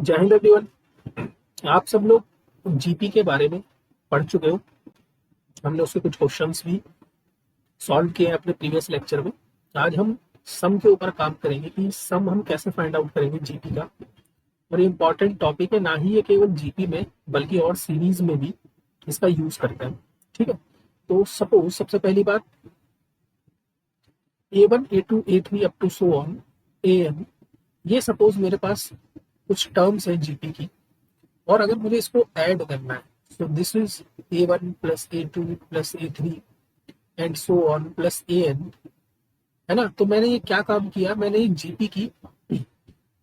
जय हिंद एवरीवन। आप सब लोग जीपी के बारे में पढ़ चुके हो। हमने उसके कुछ क्वेश्चंस भी सॉल्व किए हैं अपने प्रीवियस लेक्चर में। आज हम सम के ऊपर काम करेंगे कि सम हम कैसे फाइंड आउट करेंगे जीपी का। और ये इंपॉर्टेंट टॉपिक है, ना ही ये केवल जीपी में बल्कि और सीरीज में भी इसका यूज करते हैं। ठीक है, तो सपोज सबसे पहली बात, A1 A2 A3 up to so on AN, ये सपोज मेरे पास कुछ टर्म्स है जीपी की, और अगर मुझे इसको ऐड करना है, so this is A1 plus A2 plus A3 and so on plus AN, है ना। तो मैंने ये क्या काम किया, मैंने एक जीपी की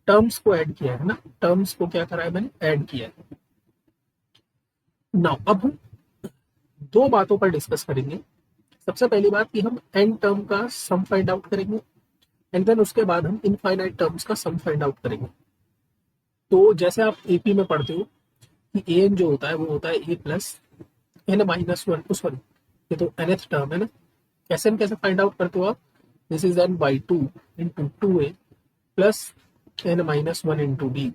टर्म्स को ऐड किया है ना, टर्म्स को क्या करा है, मैंने ऐड किया है। नाउ अब हम दो बातों पर डिस्कस करेंगे। सबसे पहली बात कि हम एन टर्म का सम फाइंड आउट करेंगे, एंड देन उसके बाद हम इनफाइनाइट टर्म्स का सम फाइंड आउट करेंगे। तो जैसे आप एपी में पढ़ते हो कि एन जो होता है वो होता है a plus n minus one, sorry ये तो nth टर्म है ना। एन कैसे फाइंड आउट करते हो आप, this is n by two into two a plus n minus one into b.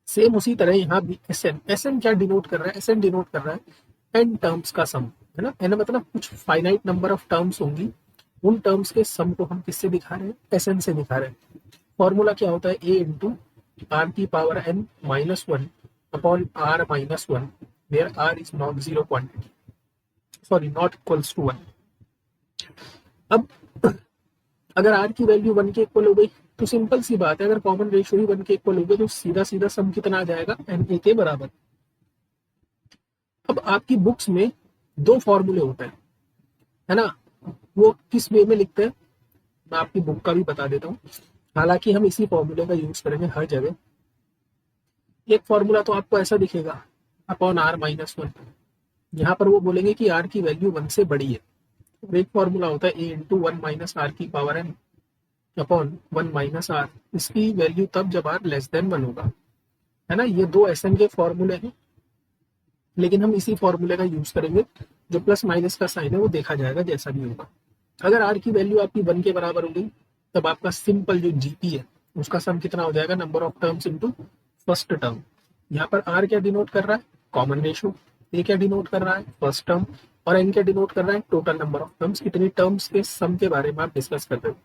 Same उसी तरह यहाँ भी एस एन क्या डिनोट कर रहा है, एस एन डिनोट कर रहा है एन टर्म्स का सम, है ना। एन मतलब कुछ फाइनाइट नंबर ऑफ टर्म्स होंगी, उन टर्म्स के सम को हम किससे दिखा रहे हैं, एस एन से दिखा रहे हैं। फॉर्मूला क्या होता है, ए इंटू आर की power n minus one upon r minus one, where r is not zero quantity, sorry not equals to one. अब अगर आर की वैल्यू वन के इक्वल हो गई तो सिंपल सी बात है, अगर कॉमन रेशियो ही वन के इक्वल हो गया तो सीधा सीधा सम कितना आ जाएगा, एन ए के बराबर। अब आपकी बुक्स में दो फॉर्मूले होते हैं, है ना। वो किस वे में लिखते हैं मैं आपकी बुक का भी बता देता हूँ, हालांकि हम इसी फॉर्मूले का यूज करेंगे हर जगह। एक फॉर्मूला तो आपको ऐसा दिखेगा, अपॉन आर माइनस वन, यहाँ पर वो बोलेंगे कि आर की वैल्यू वन से बड़ी है। और एक फॉर्मूला होता है a into one minus r की power n upon one minus r, इसकी वैल्यू तब जब आर लेस देन वन होगा, है ना। ये दो एस एन के फॉर्मूले हैं, लेकिन हम इसी फॉर्मूले का यूज करेंगे। जो प्लस माइनस का साइन है वो देखा जाएगा जैसा भी होगा। अगर आर की वैल्यू आपकी वन के बराबर होगी तब आपका सिंपल जो जीपी है उसका सम कितना हो जाएगा, number of terms into first term. यहाँ पर आर क्या डिनोट कर रहा है, कॉमन रेशियो, ए क्या डिनोट कर रहा है, फर्स्ट टर्म, और एन क्या डिनोट कर रहा है, टोटल नंबर ऑफ टर्म्स। इतनी टर्म्स के सम के बारे में आप डिस्कस कर रहे हो।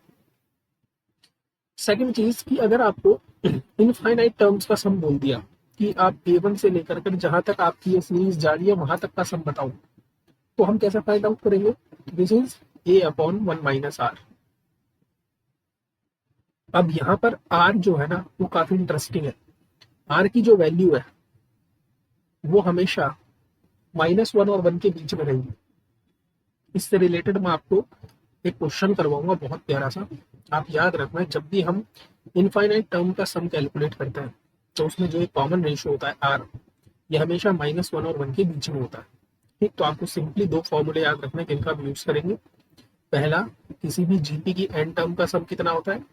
सेकंड चीज कि अगर आपको इनफाइनाइट टर्म्स का सम बोल दिया कि आप A1 से लेकर कर जहां तक आपकी ये सीरीज जा रही है वहां तक का सम बताओ, तो हम कैसे फाइंड आउट करेंगे, this is a upon one minus r. अब यहाँ पर आर जो है ना वो काफी इंटरेस्टिंग है। आर की जो वैल्यू है वो हमेशा माइनस वन और वन के बीच में रहेगी। इससे रिलेटेड मैं आपको एक क्वेश्चन करवाऊंगा बहुत प्यारा सा, आप याद रखना। जब भी हम इनफाइनाइट टर्म का सम कैलकुलेट करते हैं तो उसमें जो एक कॉमन रेशियो होता है आर, ये हमेशा माइनस वन और वन के बीच में होता है। ठीक, तो आपको सिंपली दो फॉर्मूले याद रखना है जिनका आप यूज करेंगे। पहला, किसी भी जीपी की एन टर्म का सम कितना होता है,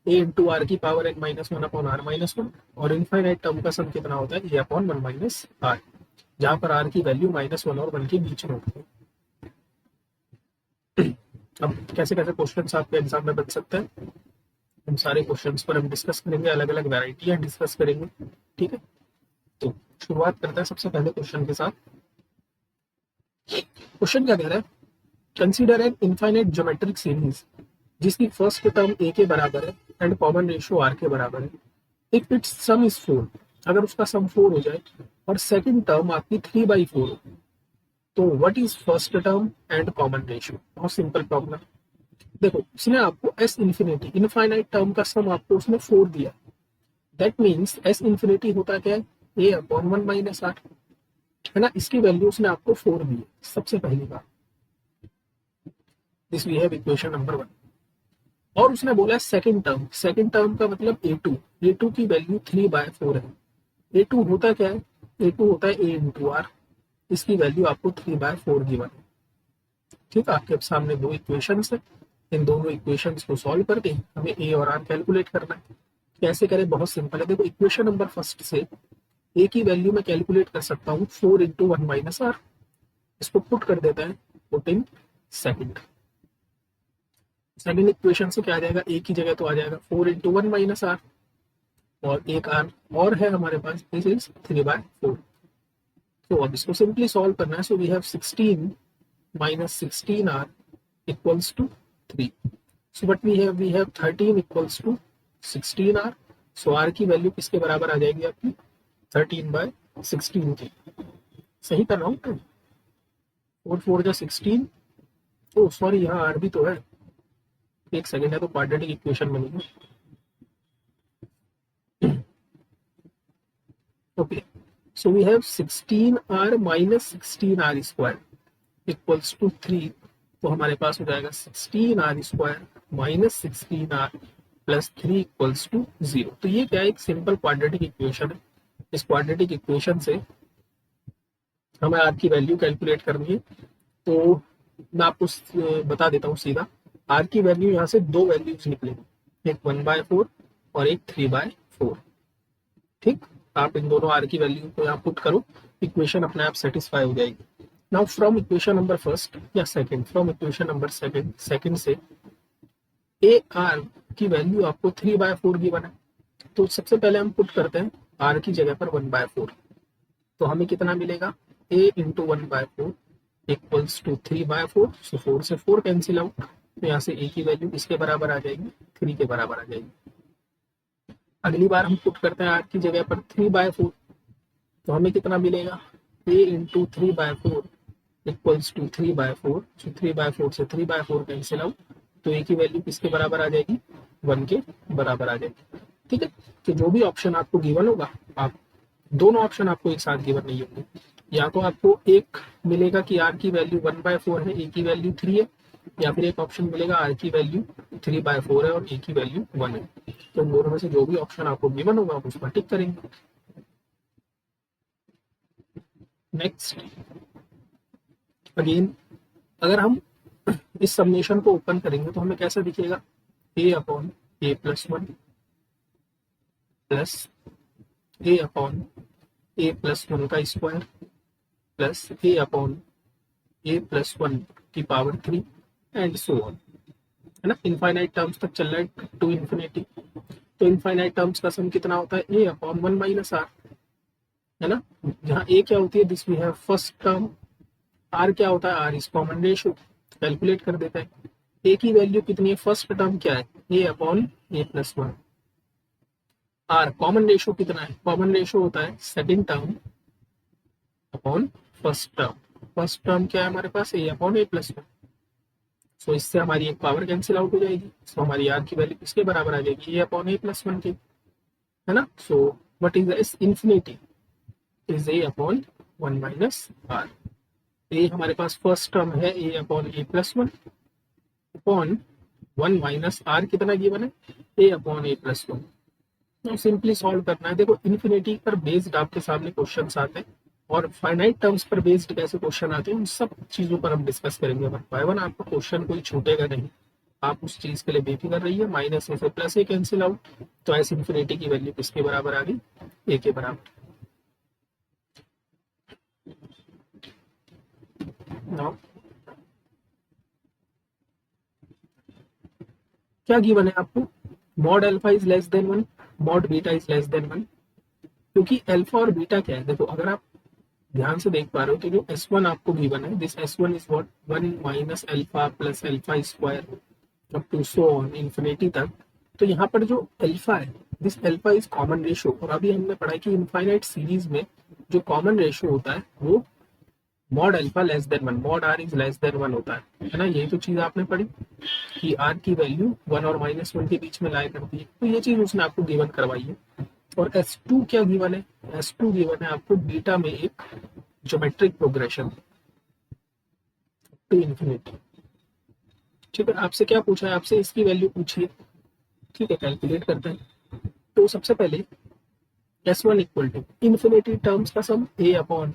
ए इंटू आर की power n minus one upon r minus one, और इनफाइनाइट टर्म का सम कितना होता है, a upon one minus r, जहां पर आर की वैल्यू माइनस वन और वन के बीच में होती है। अब कैसे कैसे क्वेश्चन आपके एग्जाम में बन सकते हैं, उन सारे क्वेश्चंस पर हम डिस्कस करेंगे, अलग अलग वैरायटियां डिस्कस करेंगे। ठीक है, तो शुरुआत करते हैं सबसे पहले क्वेश्चन के साथ। क्वेश्चन क्या कह रहा है, consider an infinite geometric series जिसकी फर्स्ट टर्म ए के बराबर है एंड कॉमन रेशियो आर के बराबर है। If it's some is four, अगर उसका सम फोर हो जाए और सेकंड टर्म आपकी थ्री बाई फोर हो, तो what is first term and common ratio. बहुत सिंपल प्रॉब्लम। देखो उसने आपको एस इन्फिनिटी इनफाइनाइट टर्म का सम आपको उसने फोर दिया, दैट मीन्स एस इन्फिनिटी होता क्या है, a upon one minus are, है ना। इसकी वैल्यू उसने आपको फोर दी है सबसे पहली बार, this we have equation number one. और उसने बोला सेकंड टर्म, सेकंड टर्म का मतलब ए टू की वैल्यू थ्री बाय फोर है। ए टू होता क्या है, ए टू होता है ए इंटू आर, इसकी वैल्यू आपको थ्री बाय फोर गिवन है। ठीक है, आपके सामने दो इक्वेशंस है, इन दोनों इक्वेशंस को सॉल्व करके हमें ए और आर कैलकुलेट करना है। कैसे करें, बहुत सिंपल है। देखो इक्वेशन नंबर फर्स्ट से ए की वैल्यू मैं कैलकुलेट कर सकता हूँ four into one minus r, इसको पुट कर देता है, put in second. Second equation से क्या आ जाएगा, ए की जगह तो आ जाएगा four into one minus r, और एक आर और है हमारे पास, दिस इज 3/4। तो अब इसको सिंपली सॉल्व करना है। So we have 16 minus 16r equals to 3. So what we have 13 equals to 16r. So r की वैल्यू किसके बराबर आ जाएगी आपकी 13/16 की। सही कर रहा हूँ? 4 4 जा 16। ओ सॉरी, यहाँ आर भी तो है, एक सेकेंड है, तो क्वाड्रेटिक इक्वेशन बनेगी। Okay, so we have 16r minus 16r square equals to 3। तो हमारे पास हो जाएगा 16r² minus 16r plus 3 equals to 0। तो ये क्या है, एक सिंपल क्वाड्रेटिक इक्वेशन है। इस क्वाड्रेटिक इक्वेशन से हमें आर की वैल्यू कैलकुलेट करनी है। तो मैं आपको बता देता हूँ सीधा। आर की वैल्यू यहाँ से दो वैल्यूज निकलेगी, एक 1/4 और एक 3/4। ठीक, आप इन दोनों आर की वैल्यू को यहाँ पुट करो, इक्वेशन अपने आप सेटिस्फाई हो जाएगी। Now from equation number first या second, from equation number second से ए आर की वैल्यू आपको 3/4 गिवन है। तो सबसे पहले हम पुट करते हैं आर की जगह पर 1/4। तो हमें कितना मिलेगा, ए इंटू 1/4 इक्वल्स टू 3/4। सो 4 से 4 कैंसिल आउट, तो यहाँ से ए की वैल्यू किसके बराबर आ जाएगी, 3 के बराबर आ जाएगी। अगली बार हम पुट करते हैं आर की जगह पर 3/4। तो हमें कितना मिलेगा, ए इंटू 3/4 इक्वल्स टू 3/4। सो 3/4 से 3/4 कैंसिल आउट, तो ए की वैल्यू किसके बराबर आ जाएगी, 1 के बराबर आ जाएगी। ठीक है, तो जो भी ऑप्शन आपको गिवन होगा, आप दोनों ऑप्शन आपको एक साथ गिवन नहीं होंगे। या तो आपको एक मिलेगा कि आर की वैल्यू 1/4 है, ए की वैल्यू 3 है, या फिर एक ऑप्शन मिलेगा आर की वैल्यू 3/4 है और ए की वैल्यू 1 है। तो दोनों में से जो भी ऑप्शन आपको गिवन होगा आप उसमें टिक करेंगे। नेक्स्ट, अगेन अगर हम इस समेशन को ओपन करेंगे तो हमें कैसा दिखेगा, ए upon a plus 1 plus A upon a plus 1 का square plus A upon a plus 1 की पावर 3 एंड सो ऑन, है ना। इनफाइनाइट टर्म्स तक चल रहा है, टू इन्फिनिटी। तो इनफाइनाइट टर्म्स का सम कितना होता है, ए अपॉन 1 माइनस आर, है ना। जहाँ ए क्या होती है, this we have first term, r क्या होता है, r is common ratio. Calculate कर देते हैं, ए की वैल्यू कितनी है, फर्स्ट टर्म क्या है, a upon a plus 1। R common ratio कितना है, कॉमन रेशियो होता है second term upon first term. First term क्या है हमारे पास, ए अपॉन ए प्लस 1। सो इससे हमारी एक पावर कैंसिल आउट हो जाएगी। सो हमारी आर की वैल्यू किसके बराबर आ जाएगी, ए अपॉन ए प्लस 1 की, है ना। So what is this infinity is a upon 1 minus r. A हमारे पास फर्स्ट टर्म है a upon a plus 1 upon 1 minus r कितना गिवन है, ए अपॉन ए प्लस 1। तो सिंपली सॉल्व करना है। देखो इन्फिनिटी पर बेस्ड आपके सामने क्वेश्चन आते हैं और फाइनाइट टर्म्स पर बेस्ड कैसे क्वेश्चन आते हैं, उन सब चीजों पर हम डिस्कस करेंगे वन बाय वन। आपको क्वेश्चन कोई छूटेगा नहीं, आप उस चीज के लिए बेफिक्र रहिए। माइनस ए से प्लस ए कैंसिल आउट, तो ऐसे इन्फिनिटी की वैल्यू किसके बराबर आ गई, ए के बराबर। नाउ क्या गिवन है आपको, mod alpha is less than 1, mod beta is less than 1। क्योंकि अल्फा और बीटा क्या है, देखो अगर आप ध्यान से देख पा रहे हो तो जो S1 आपको गिवन है, this S1 is what 1 minus alpha plus alpha square up to so on infinity तक। तो यहाँ पर जो अल्फा है, this alpha is common ratio. और अभी हमने पढ़ा कि इनफाइनाइट सीरीज में जो कॉमन रेशियो होता है वो mod alpha less than 1, mod r is less than 1 होता है ना। यही तो चीज आपने पढ़ी कि आर की वैल्यू 1 और -1 के बीच में लाया करती है। तो ये चीज उसने आपको गिवन करवाई है। और S2 क्या गिवन है, S2 गिवन है आपको बीटा में एक ज्योमेट्रिक प्रोग्रेशन टू इन्फिनिटी। ठीक है, आपसे क्या पूछा है, आपसे इसकी वैल्यू पूछी है। ठीक है, कैलकुलेट करते हैं। तो सबसे पहले S1 equal to infinity terms का sum a upon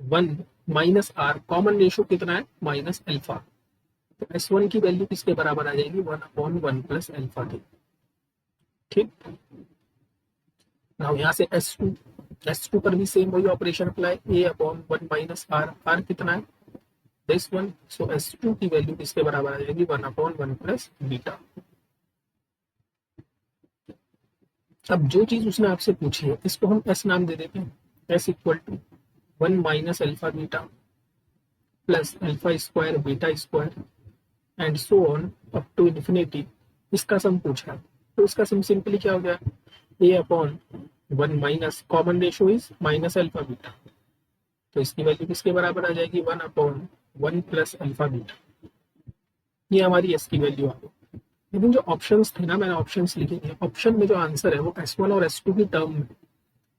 1 minus r, common ratio कितना है, माइनस अल्फा। तो S1 की वैल्यू किसके बराबर आ जाएगी, 1 अपॉन 1 प्लस अल्फा की। ठीक, नाउ यहाँ से S2 पर भी सेम वही operation apply, a upon 1 minus r, r कितना है दिस वन। सो S2 की वैल्यू किसके बराबर आ जाएगी, 1 अपॉन 1 प्लस बीटा। अब जो चीज उसने आपसे पूछी है इसको हम एस नाम दे देते हैं। S equal to 1 minus alpha beta plus alpha square beta square and so on up to infinity. इसका सम पूछा है तो इसका सम सिंपली क्या हो गया, a upon 1 minus common ratio is minus alpha beta, तो इसकी वैल्यू किसके बराबर आ जाएगी 1 अपॉन 1 प्लस अल्फा बीटा। ये हमारी एस की वैल्यू आ गई। लेकिन जो ऑप्शंस थे ना, मैंने ऑप्शंस लिखे थे, ऑप्शन में जो आंसर है वो S1 और S2 की टर्म में,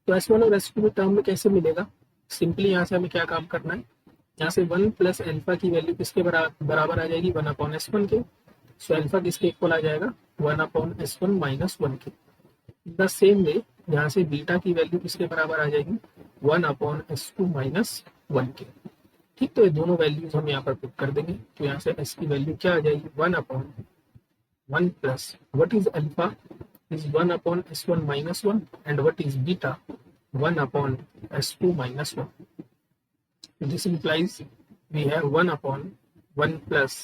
तो S1 और S2 की टर्म में कैसे मिलेगा, सिंपली यहाँ से हमें क्या काम करना है, यहाँ से 1 प्लस अल्फा की वैल्यू किसके बराबर आ जाएगी 1 अपॉन S1 के, सो अल्फा किसके इक्वल आ जाएगा 1 अपॉन S1 माइनस 1 के। द सेम वे यहाँ से बीटा की वैल्यू किसके बराबर आ जाएगी 1 अपॉन S2 माइनस 1 के। ठीक, तो ये दोनों वैल्यूज हम यहाँ पर पुट कर देंगे, तो यहाँ से S की वैल्यू क्या आ जाएगी 1 upon 1 plus what is alpha is 1 upon S1 minus 1 and what is beta 1 upon S2 minus 1. This implies we have 1 upon 1 plus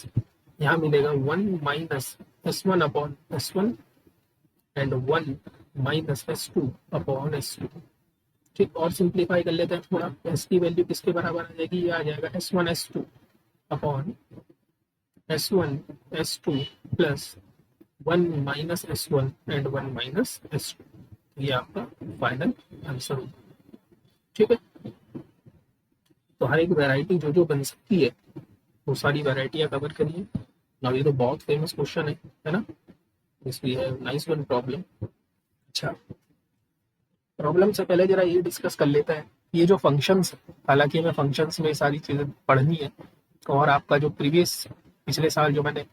यहाँ मिलेगा 1 minus S1 upon S1 and 1 minus S2 upon S2. ठीक, और simplify कर लेते हैं थोड़ा, S की value किसके बराबर आ जाएगी, ये आ जाएगा S1 S2 upon S1 S2 plus 1 minus S1 and 1 minus S2, ये आपका फाइनल आंसर होगा। ठीक है, तो हर एक वैरायटी जो जो बन सकती है वो सारी वैरायटियां कवर करिए। नाउ ये तो बहुत फेमस क्वेश्चन है ना, इसलिए नाइस वन प्रॉब्लम। अच्छा, प्रॉब्लम से पहले जरा ये डिस्कस कर लेते हैं, ये जो फंक्शंस, हालांकि हमें फंक्शंस में सारी चीजें पढ़नी है, और आपका जो पिछले साल जो मैंने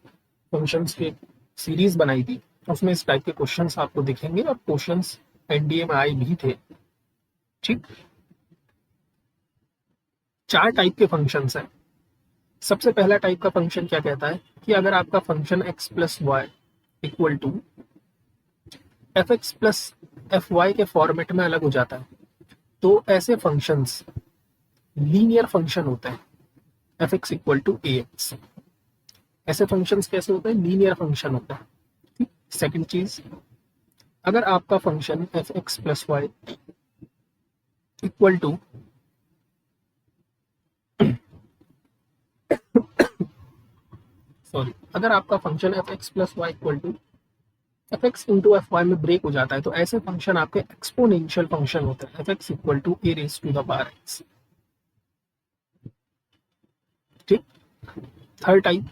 फंक्शंस के सीरीज बनाई थी उसमें इस टाइप के क्वेश्चंस आपको दिखेंगे, और क्वेश्चंस एनडीए में आए भी थे। ठीक, 4 टाइप के फंक्शंस हैं। सबसे पहला टाइप का फंक्शन क्या कहता है कि अगर आपका function x plus y equal to f x plus f y के फॉर्मेट में अलग हो जाता है, तो ऐसे फंक्शंस लीनियर फंक्शन होते हैं। F x equal to a x, ऐसे फंक्शंस कैसे होते हैं, लीनियर फंक्शन होता है। सेकंड चीज, अगर आपका function f x plus y equal to अगर आपका function f x plus y equal to f x into f y में ब्रेक हो जाता है, तो ऐसे फंक्शन आपके एक्सपोनेंशियल फंक्शन होते हैं। F x equal to a raise to the power x. ठीक, थर्ड टाइप,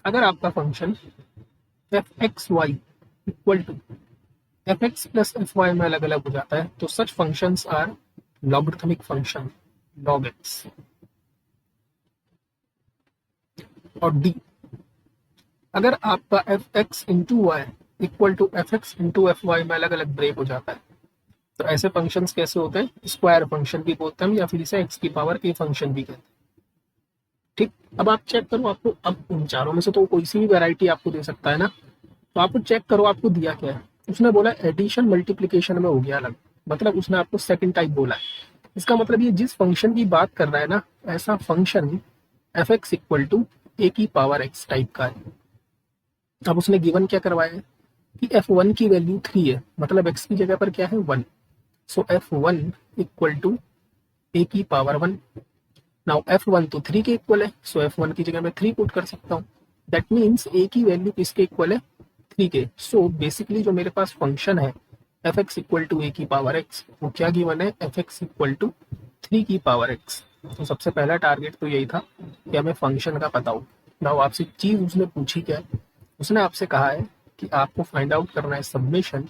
अगर आपका function f x y equal to f x plus f y में अलग अलग हो जाता है, तो such functions are logarithmic function, log x. और डी, अगर आपका f x into y equal to f x into f y में अलग अलग ब्रेक हो जाता है, तो ऐसे फंक्शंस कैसे होते हैं, स्क्वायर फंक्शन भी बोलते हैं, या फिर इसे एक्स की पावर ए फंक्शन भी कहते हैं। ठीक, अब आप चेक करो, आपको अब उन चारों में से तो कोई सी भी वैरायटी आपको दे सकता है ना, तो आपको चेक करो आपको दिया क्या है। उसने बोला एडिशन मल्टीप्लीकेशन में हो गया अलग, मतलब उसने आपको सेकंड टाइप बोला है। इसका मतलब ये जिस फंक्शन की बात कर रहा है ना, ऐसा function f x equal to a की पावर एक्स टाइप का है। अब उसने गिवन क्या करवाया है कि f1 की वैल्यू 3 है, मतलब x की जगह पर क्या है 1, सो f1 इक्वल टू ए की पावर 1। नाउ f1 तो 3 के इक्वल है, सो f1 की जगह मैं 3 पुट कर सकता हूँ। दैट मीन्स a की वैल्यू किसके इक्वल है 3 के। सो बेसिकली जो मेरे पास फंक्शन है F x equal to a की पावर एक्स, वो क्या गिवन है एफ एक्स इक्वल टू 3 की पावर एक्स। तो सबसे पहला टारगेट तो यही था कि हमें फंक्शन का पता हो। नाउ आपसे चीज उसने पूछी क्या है, उसने आपसे कहा है कि आपको फाइंड आउट करना है summation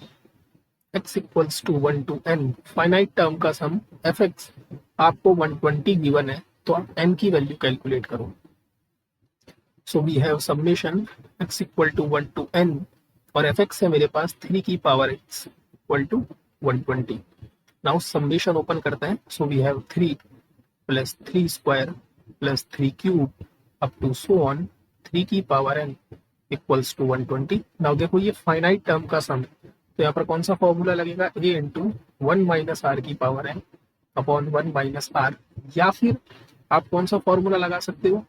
x equals to 1 to n, finite term का सम एफ एक्स आपको 120 गिवन है, तो आप n की वैल्यू कैलकुलेट करो। So we have summation x equal to 1 to n, और एफ एक्स है मेरे पास 3 की power x equal to 120। Now summation open करते हैं, so we have 3 plus 3 square plus 3 cube up to so on 3 की power n equals to 120। Now देखो ये फाइनाइट टर्म का सम, तो यहाँ पर कौन सा फॉर्मूला लगेगा, a इंटू 1 माइनस आर की power n upon 1 minus r, या फिर आप कौन सा फॉर्मूला लगा सकते हो,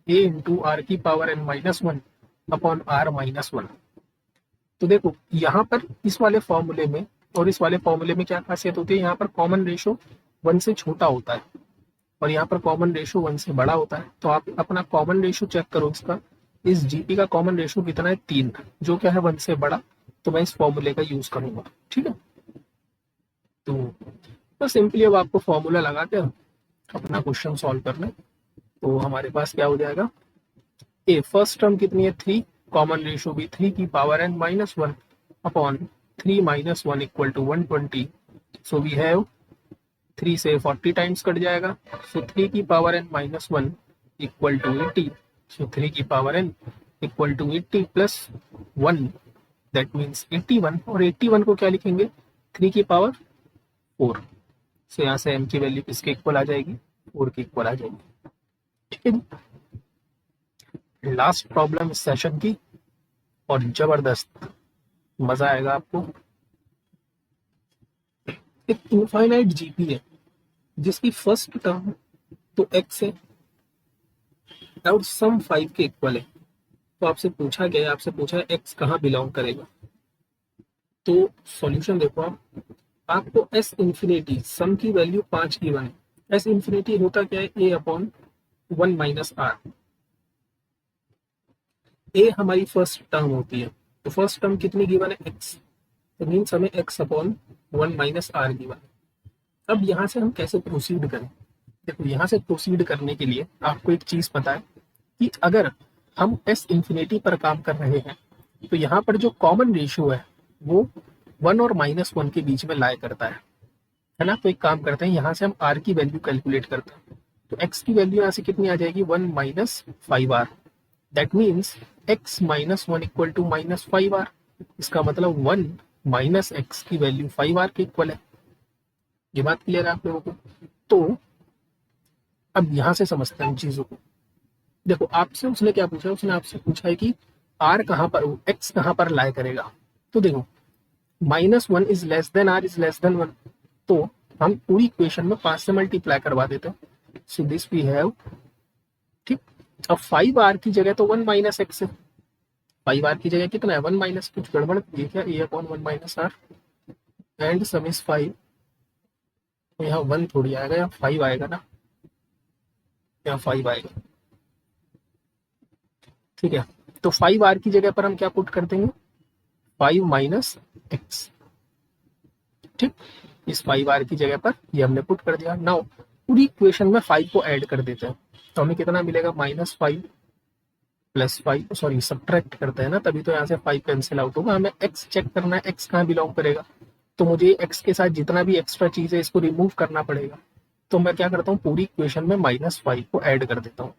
a इंटू आर की power n minus 1 upon r minus 1। तो देखो यहाँ पर इस वाले फॉर्मूले में और इस वाले फॉर्मूले में क्या खासियत होती है, यहाँ पर कॉमन रेशो 1 से छोटा होता है और यहाँ पर कॉमन रेशो 1 से बड़ा होता है। तो आप अपना कॉमन रेशो चेक करो इसका, इस जीपी का कॉमन रेशो कितना है 3, जो क्या है 1 से बड़ा, तो मैं इस फॉर्मूले का यूज करूंगा। ठीक है, तो बस सिंपली अब आपको फॉर्मूला लगा के अपना क्वेश्चन सॉल्व करना है। तो हमारे पास क्या हो जाएगा, ए फर्स्ट टर्म कितनी है 3, कॉमन रेशो भी 3 की power n minus 1 upon 3 minus 1 equal to 120। So we have 3 से 40 टाइम्स कट जाएगा, सो 3 की power n minus 1 equal to 80। So 3 की power n equal to 80 plus 1, that means 81। और 81 को क्या लिखेंगे, 3 की पावर 4। सो यहाँ से m की वैल्यू किसके इक्वल आ जाएगी, 4 के इक्वल आ जाएगी। ठीक है जी, लास्ट प्रॉब्लम इस सेशन की और जबरदस्त मजा आएगा आपको। एक इनफाइनाइट जीपी है जिसकी फर्स्ट टर्म तो x है और सम 5 के इक्वल है। तो आपसे पूछा गया, आपसे पूछा है x कहाँ बिलोंग करेगा। तो सॉल्यूशन देखो आपको s इंफिनिटी सम की वैल्यू 5 गिवन है। s इंफिनिटी होता क्या है, a upon 1 minus r। a हमारी फर्स्ट टर्म होती है, तो फर्स्ट टर्म कितनी गिवन है x, तो मीन्स हमें x upon 1 minus r given है। अब यहाँ से हम कैसे प्रोसीड करें, देखो यहाँ से प्रोसीड करने के लिए आपको एक चीज पता है कि अगर हम s इंफिनिटी पर काम कर रहे हैं तो यहाँ पर जो कॉमन रेशियो है वो 1 और माइनस 1 के बीच में लाई करता है ना। तो एक काम करते हैं, यहाँ से हम r की वैल्यू कैलकुलेट करते हैं। तो x की वैल्यू यहाँ से कितनी आ जाएगी, 1 minus 5r। That means x minus 1 equal to minus 5r। इसका मतलब 1 माइनस एक्स की वैल्यू 5r के इक्वल है। ये बात क्लियर है आप लोगों को। तो अब यहां से समझते हैं चीजों को। देखो आपसे उसने क्या पूछा, उसने आपसे पूछा है कि r कहां पर, x कहां पर लाई करेगा। तो देखो -1 is less then r is less than 1, तो हम पूरी इक्वेशन में 5 से मल्टीप्लाई करवा देते हैं। सो दिस वी हैव, ठीक। अब 5r की जगह तो 1 माइनस एक्स है, 5r की जगह कितना है 1 माइनस, कुछ गड़बड़ ये क्या, a upon 1 minus r and some is 5। तो यहाँ 1 थोड़ी आएगा, यहाँ 5 आएगा ना, यहाँ 5 आएगा। ठीक है, तो 5r की जगह पर हम क्या पुट कर देंगे, 5 माइनस एक्स। ठीक, इस 5r की जगह पर ये हमने पुट कर दिया। नाउ पूरी इक्वेशन में 5 को ऐड कर देते हैं, तो हमें कितना मिलेगा, -5 प्लस 5, सॉरी सब्ट्रैक्ट करते हैं ना, तभी तो यहाँ से 5 कैंसिल आउट होगा। हमें x चेक करना है, x कहाँ बिलोंग करेगा, तो मुझे x के साथ जितना भी एक्स्ट्रा चीज है इसको रिमूव करना पड़ेगा। तो मैं क्या करता हूँ, पूरी इक्वेशन में -5 को ऐड कर देता हूँ।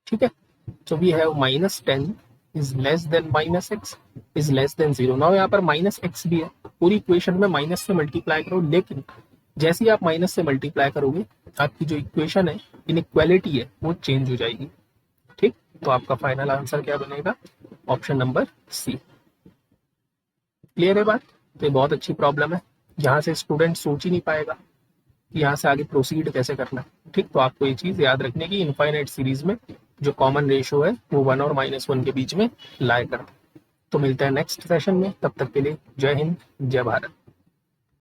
ठीक है, so we have -10 is less than -x is less than 0। Now यहाँ पर -x भी है, पूरी इक्वेशन में माइनस से मल्टीप्लाई करो, लेकिन जैसे ही आप माइनस से मल्टीप्लाई करोगे आपकी जो इक्वेशन है, इनइक्वालिटी है, वो चेंज हो जाएगी। ठीक, तो आपका फाइनल आंसर क्या बनेगा, ऑप्शन नंबर सी। क्लियर है बात। तो ये बहुत अच्छी प्रॉब्लम है, यहाँ से स्टूडेंट सोच ही नहीं पाएगा कि यहाँ से आगे प्रोसीड कैसे करना है। ठीक, तो आपको ये चीज याद रखने की, इनफाइनाइट सीरीज में जो कॉमन रेशियो है वो 1 और -1 के बीच में लाई करता है। तो मिलते हैं नेक्स्ट सेशन में, तब तक के लिए जय हिंद जय भारत।